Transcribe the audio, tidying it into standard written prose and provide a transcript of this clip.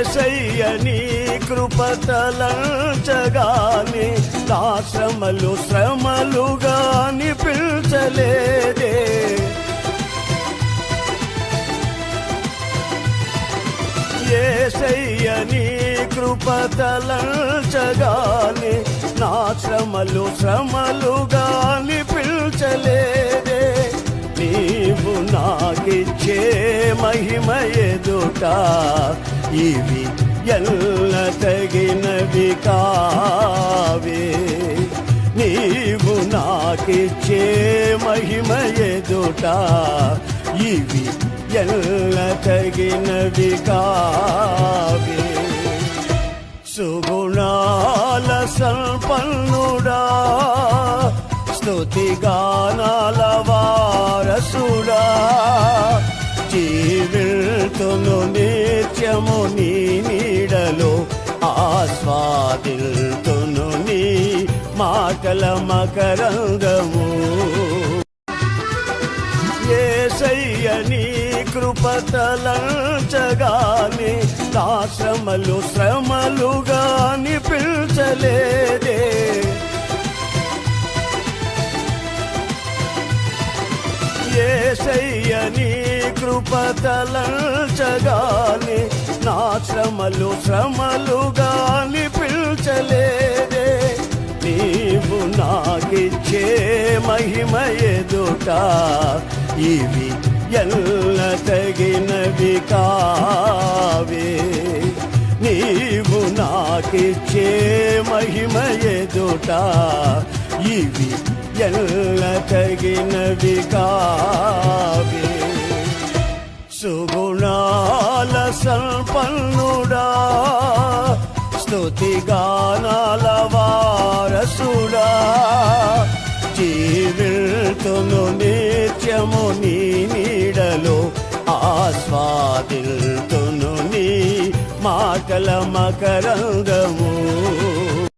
యేసయ్య నీ కృపతలంచగానే నా శ్రమలు శ్రమలుగా అనిపించలేదే. యేసయ్య నీ కృపతలంచగానే నా శ్రమలు శ్రమలుగా అనిపించలేదే. నీవు నాకిచ్చే మహిమ ఎదుట ఇవి ఎల్ల తగినవి కావే. నీవు నాకిచ్చే మహిమ ఎదుట ఇవి ఎల్ల తగినవి కావే. సుగుణాల సంపన్నుడా స్తుతిగానాల వారసుడా జీవితును నిత్యము నీ నీడలో ఆస్వాదిల్తును నీ మాటల మకరంగము. యేసయ్య నీ కృపతలంచగానే నా శ్రమలు శ్రమలుగా అనిపించలేదే. యేసయ్య నీ కృపతలంచగానే నా శ్రమలు శ్రమలుగా అనిపించలేదే. నీవు నాకిచ్చే మహిమ ఎదుట ఇవి ఎల్ల తగినవి కావే. నీవు నాకిచ్చే మహిమ ఎదుట ఇవి ఎల్ల తగినవి కావే. సుగుణాల సంపన్నుడా స్తుతిగానాల వారసుడా జీవితును నిత్యము నీ నీడలో ఆస్వాదిల్తును నీ మాటల మకరంగము.